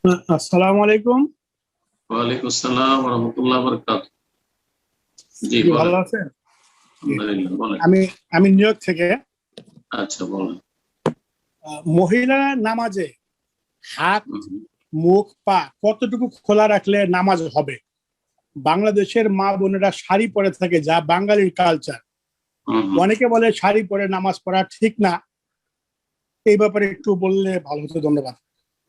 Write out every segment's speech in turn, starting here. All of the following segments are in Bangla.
আসসালামু আলাইকুম। ওয়ালাইকুম আসসালাম ওয়া রাহমাতুল্লাহি ওয়া বারাকাতুহু। জি কি ভালো বলেন। আছেন? আলহামদুলিল্লাহ, বলেন। আমি আমি নিউ ইয়র্ক থেকে। আচ্ছা, বলেন। মহিলা নামাজে হাত, হুম, মুখ, পা কতটুকু খোলা রাখলে নামাজ হবে? বাংলাদেশের মা বোনেরা শাড়ি পরে থাকে, যা বাঙালির কালচার। হুম, হুম। অনেকে বলে শাড়ি পরে নামাজ পড়া ঠিক না। এই ব্যাপারে একটু বললে ভালো হতো, ধন্যবাদ।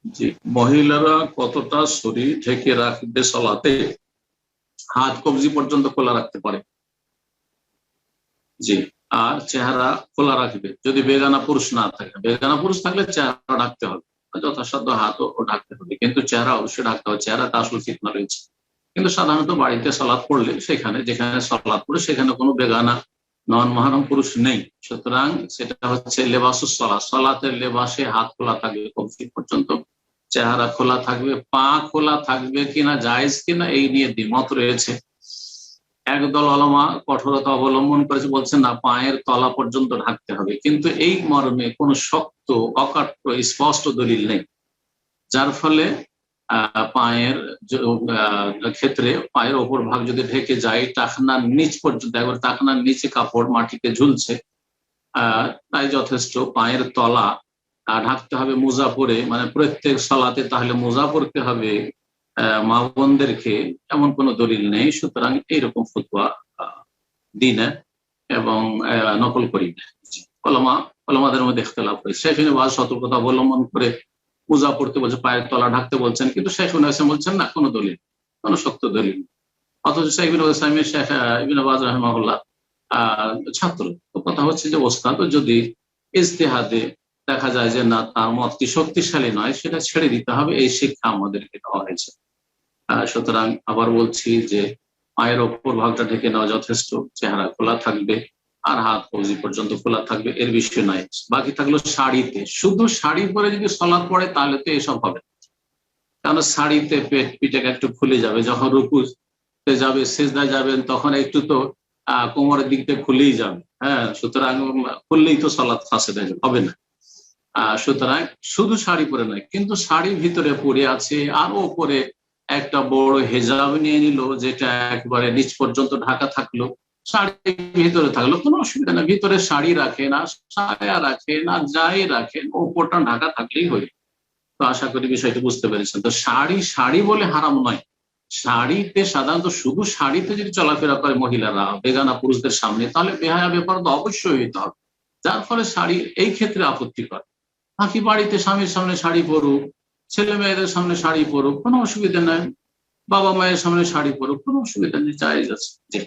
জি, মহিলারা কতটা শরীর ঢেকে রাখবে সালাতে? হাত কবজি পর্যন্ত খোলা রাখতে পারে। জি। আর চেহারা খোলা রাখবে যদি বেগানা পুরুষ না থাকে। বেগানা পুরুষ থাকলে চেহারা ঢাকতে হবে, যথাসাধ্য হাতও ঢাকতে হবে, কিন্তু চেহারা অবশ্যই ঢাকতে হবে। চেহারাটা আসলে ফিতনা রয়েছে। কিন্তু সাধারণত বাড়িতে সালাত পড়লে সেখানে যেখানে সালাত পড়ে সেখানে কোনো বেগানা নন মাহরম পুরুষ নেই। সুতরাং সেটা হচ্ছে লেবাসুস সালাত, সালাতের লেবাসে হাত খোলা থাকবে কবজি পর্যন্ত, চেহারা খোলা থাকবে, পা খোলা থাকবে কিনা, জায়েজ কিনা, এই নিয়ে দ্বিমত রয়েছে। একদল ওলামা কঠোরতা অবলম্বন করেছে, বলছে না, পায়ের তলা পর্যন্ত ঢাকতে হবে, কিন্তু এই মর্মে কোনো শক্ত অকাট্য স্পষ্ট দলিল নেই। যার ফলে পায়ের ক্ষেত্রে পায়ের ওপর ভাগ যদি ঢেকে যায়, টাকনার নিচ পর্যন্ত, একবার টাকনার নিচে কাপড় মাটিতে ঝুলছে, তাই যথেষ্ট। পায়ের তলা ঢাকতে হবে মোজা পরে, মানে প্রত্যেক সালাতে তাহলে মোজা পরতে হবে মা বোনদেরকে, এমন কোনো দলিল নেই। সুতরাং এইরকম ফতোয়া দিই না এবং নকল করি না। ওলামাদের মধ্যে ইখতিলাফ হয়েছে। শেখ ইবনে বাজ সতর্কতা অবলম্বন করে মোজা পড়তে বলছে, পায়ের তলা ঢাকতে বলছেন, কিন্তু শেখ ইবনে হাসান বলছেন না, কোনো দলিল, কোনো শক্ত দলিল। অথচ শেখ ইবনে ওসাইমিন, শেখ ইবনে বাজ রাহিমাহুল্লাহ ছাত্র। তো কথা হচ্ছে যে ওস্তাদ যদি ইজতিহাদে দেখা যায় যে না, তার মতটি শক্তিশালী নয়, সেটা ছেড়ে দিতে হবে, এই শিক্ষা আমাদেরকে দেওয়া হয়েছে। সুতরাং আবার বলছি যে পায়ের ওপর ভাগটা ঢেকে নেওয়া যথেষ্ট, চেহারা খোলা থাকবে, আর হাত কবজি পর্যন্ত খোলা থাকবে, এর বিষয় নাই। বাকি থাকলো শাড়িতে, শুধু শাড়ি পরে যদি সালাত পড়ে তাহলে তো এসব হবে না। কারণ শাড়িতে পেট পিঠে একটু খুলে যাবে, যখন রুকুতে যাবে, সিজদায় যাবেন, তখন একটু তো কোমরের দিকটা খুলেই যাবে। হ্যাঁ, সুতরাং খুললেই তো সালাত ফাসেদ হবে না। সুতরাং শুধু শাড়ি পরে নয়, কিন্তু শাড়ির ভিতরে পরে আছে, আরো উপরে একটা বড় হেজাব নিয়ে নিল, যেটা একবারে নিচ পর্যন্ত ঢাকা থাকলো, শাড়ি ভিতরে থাকলো, কোনো অসুবিধা না। ভিতরে শাড়ি রাখে না, সায়া রাখে না, যাই রাখেন, ওপরটা ঢাকা থাকলেই হয়ে। তো আশা করি বিষয়টি বুঝতে পেরেছেন। তো শাড়ি শাড়ি বলে হারাম নয়। শাড়িতে সাধারণত শুধু শাড়িতে যদি চলাফেরা করে মহিলারা বেগানা পুরুষদের সামনে, তাহলে বেহায়া ব্যাপার তো অবশ্যই হইতে হবে, যার ফলে শাড়ি এই ক্ষেত্রে আপত্তি করে। বাকি বাড়িতে স্বামীর সামনে শাড়ি পরুক, ছেলে মেয়েদের সামনে শাড়ি পরুক, কোনো অসুবিধা নাই। বাবা মায়ের সামনে শাড়ি পরুক, কোনো অসুবিধা নেই, জায়েজ আছে। জি।